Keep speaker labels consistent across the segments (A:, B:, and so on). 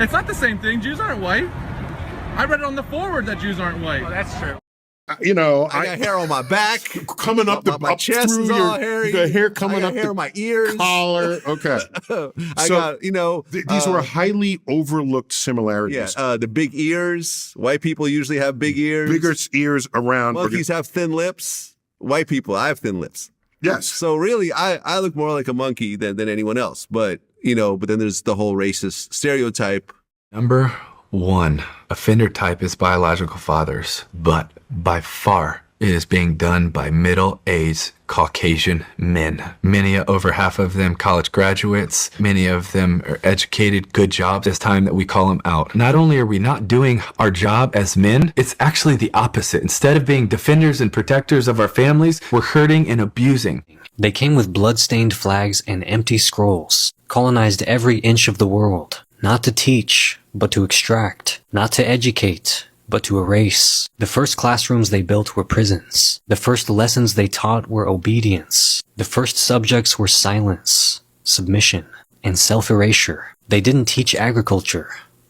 A: It's not the same thing. Jews aren't white. I read it on the forward that Jews aren't white.
B: Oh, that's true.
C: You know,
D: I got hair on my back,
C: coming up
D: my
C: up
D: chest
C: through
D: is all hairy.
C: the hair coming
D: I got
C: up
D: hair
C: the
D: on my ears,
C: collar. Okay,
D: I
C: So,
D: got
C: these were highly overlooked similarities.
D: the big ears. White people usually have big ears.
C: Bigger ears around.
D: Monkeys have thin lips. White people, I have thin lips.
C: Yes.
D: So really, I look more like a monkey than anyone else. But but then there's the whole racist stereotype.
E: Number one, offender type is biological fathers, but by far it is being done by middle-aged Caucasian men. Many, over half of them college graduates. Many of them are educated, good jobs. It's time that we call them out. Not only are we not doing our job as men, it's actually the opposite. Instead of being defenders and protectors of our families, we're hurting and abusing.
F: They came with blood-stained flags and empty scrolls, colonized every inch of the world, not to teach, but to extract, not to educate, but to erase. The first classrooms they built were prisons. The first lessons they taught were obedience. The first subjects were silence, submission, and self-erasure. They didn't teach agriculture.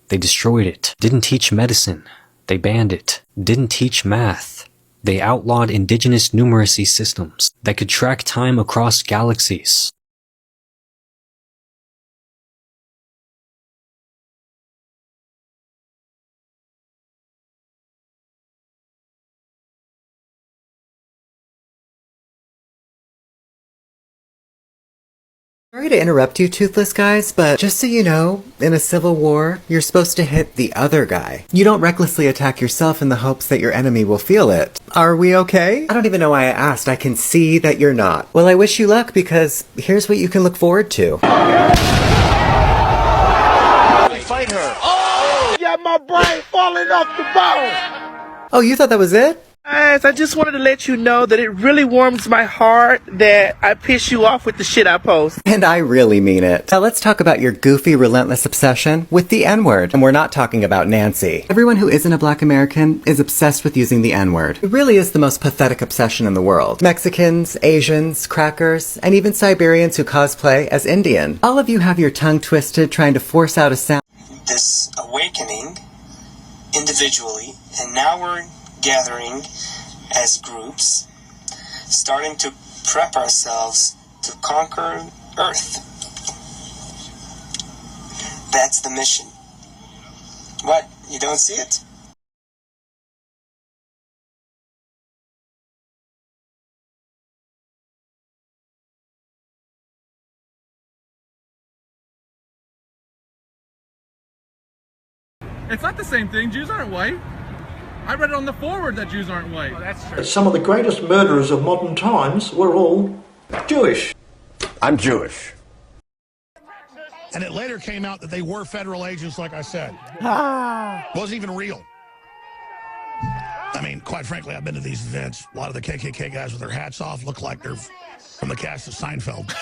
F: They destroyed it. Didn't teach medicine. They banned it. Didn't teach math. They outlawed indigenous numeracy systems that could track time across galaxies.
G: Sorry to interrupt you, Toothless Guys, but just so you know, in a civil war, you're supposed to hit the other guy. You don't recklessly attack yourself in the hopes that your enemy will feel it. Are we okay? I don't even know why I asked. I can see that you're not. Well, I wish you luck because here's what you can look forward to.
H: Fight her. Oh! Yeah, my brain falling off the bone.
G: Oh, you thought that was it?
H: Guys, I just wanted to let you know that it really warms my heart that I piss you off with the shit I post.
G: And I really mean it. Now let's talk about your goofy, relentless obsession with the N-word. And we're not talking about Nancy. Everyone who isn't a black American is obsessed with using the N-word. It really is the most pathetic obsession in the world. Mexicans, Asians, crackers, and even Siberians who cosplay as Indian. All of you have your tongue twisted trying to force out a sound.
I: This awakening individually, and now we're gathering as groups, starting to prep ourselves to conquer Earth. That's the mission. What? You don't see it?
A: It's not the same thing. Jews aren't white. I read it on the forward that Jews aren't white.
B: Oh, that's true.
J: Some of the greatest murderers of modern times were all Jewish.
K: I'm Jewish.
L: And it later came out that they were federal agents, like I said. Wasn't even real. I mean, quite frankly, I've been to these events. A lot of the KKK guys with their hats off look like they're from the cast of Seinfeld.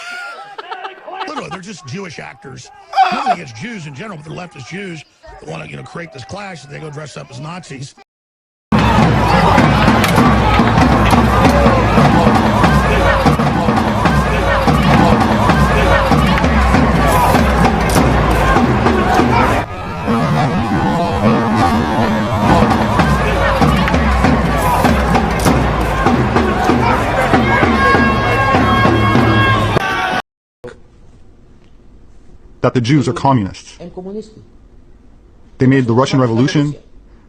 L: Literally, they're just Jewish actors. Nothing against Jews in general, but they're leftist Jews that want to, create this clash. They go dress up as Nazis.
M: That the Jews are communists. They made the Russian Revolution.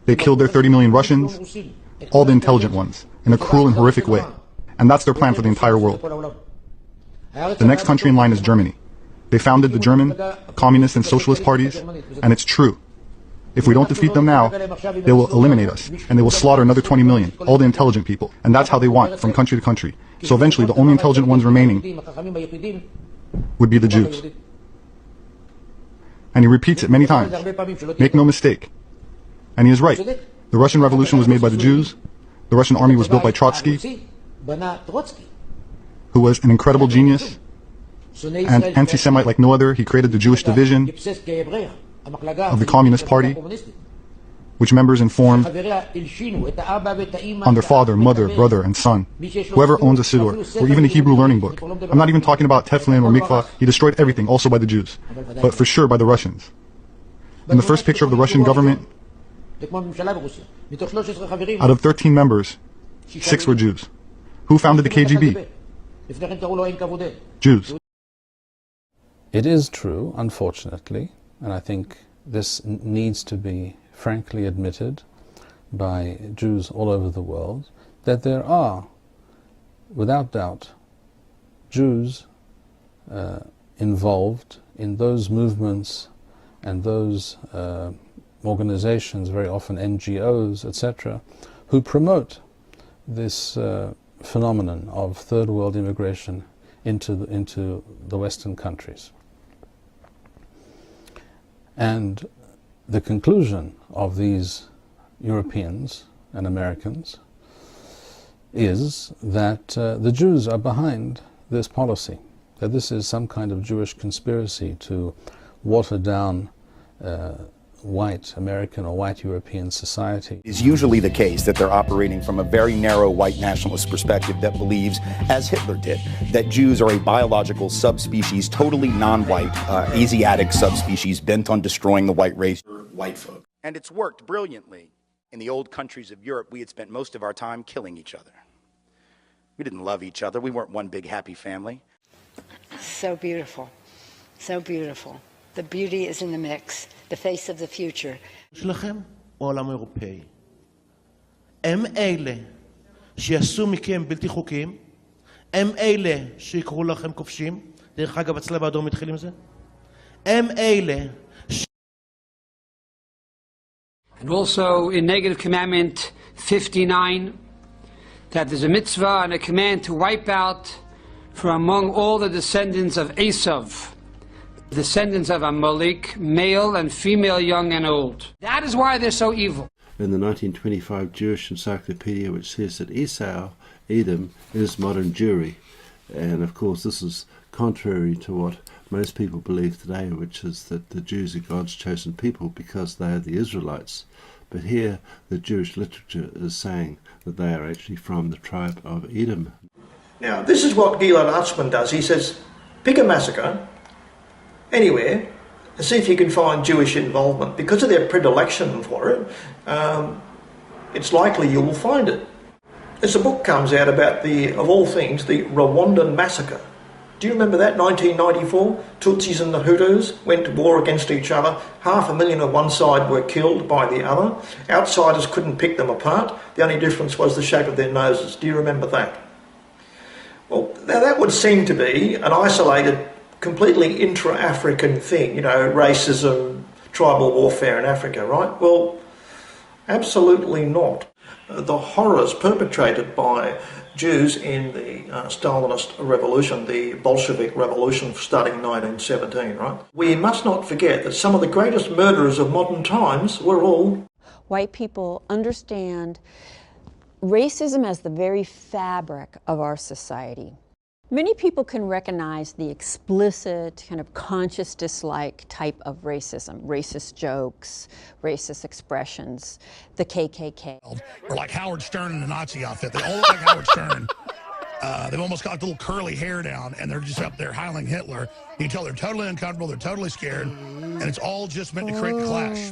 M: They killed their 30 million Russians, all the intelligent ones, in a cruel and horrific way. And that's their plan for the entire world. The next country in line is Germany. They founded the German communist and socialist parties, and it's true. If we don't defeat them now, they will eliminate us, and they will slaughter another 20 million, all the intelligent people. And that's how they want, from country to country. So eventually, the only intelligent ones remaining would be the Jews. And he repeats it many times. Make no mistake. And he is right. The Russian Revolution was made by the Jews. The Russian army was built by Trotsky, who was an incredible genius and anti-Semite like no other. He created the Jewish division of the Communist Party, which members inform on their father, mother, brother, and son, whoever owns a siddur, or even a Hebrew learning book. I'm not even talking about Teflin or Mikvah. He destroyed everything, also by the Jews, but for sure by the Russians. In the first picture of the Russian government, out of 13 members, 6 were Jews. Who founded the KGB? Jews.
B: It is true, unfortunately, and I think this needs to be frankly admitted by Jews all over the world, that there are, without doubt, Jews involved in those movements and those organizations, very often NGOs, etc., who promote this phenomenon of third world immigration into the Western countries. And the conclusion of these Europeans and Americans is that the Jews are behind this policy, that this is some kind of Jewish conspiracy to water down white American or white European society.
K: It's usually the case that they're operating from a very narrow white nationalist perspective that believes, as Hitler did, that Jews are a biological subspecies, totally non-white, Asiatic subspecies bent on destroying the white race. White folk. And it's worked brilliantly. In the old countries of Europe, we had spent most of our time killing each other. We didn't love each other. We weren't one big happy family.
N: So beautiful. So beautiful. The beauty is in the mix. The face of the future.
O: שלכם הוא העולם האירופאי. הם אלה שיעשו מכם בלתי חוקיים, הם אלה שיקראו לכם כובשים, דרך אגב הצלב האדום התחיל עם זה, הם אלה
P: And also in Negative Commandment 59, that there's a mitzvah and a command to wipe out from among all the descendants of Esav, descendants of Amalek, male and female, young and old. That is why they're so evil.
Q: In the 1925 Jewish Encyclopedia, which says that Esau, Edom, is modern Jewry. And of course this is contrary to what most people believe today, which is that the Jews are God's chosen people because they are the Israelites. But here the Jewish literature is saying that they are actually from the tribe of Edom.
J: Now, this is what Gilad Atzmon does. He says, pick a massacre anywhere and see if you can find Jewish involvement. Because of their predilection for it, it's likely you will find it. As a book comes out about of all things, the Rwandan massacre. Do you remember that, 1994? Tutsis and the Hutus went to war against each other. 500,000 on one side were killed by the other. Outsiders couldn't pick them apart. The only difference was the shape of their noses. Do you remember that? Well, now that would seem to be an isolated, completely intra-African thing, you know, racism, tribal warfare in Africa, right? Well, absolutely not. The horrors perpetrated by Jews in the Stalinist revolution, the Bolshevik revolution starting in 1917, right? We must not forget that some of the greatest murderers of modern times were all
R: white people. Understand racism as the very fabric of our society. Many people can recognize the explicit, kind of conscious dislike type of racism, racist jokes, racist expressions, the KKK.
L: Or like Howard Stern in a Nazi outfit. They all look like Howard Stern. They've almost got the little curly hair down, and they're just up there howling Hitler. You can tell they're totally uncomfortable, they're totally scared, and it's all just meant to create the clash.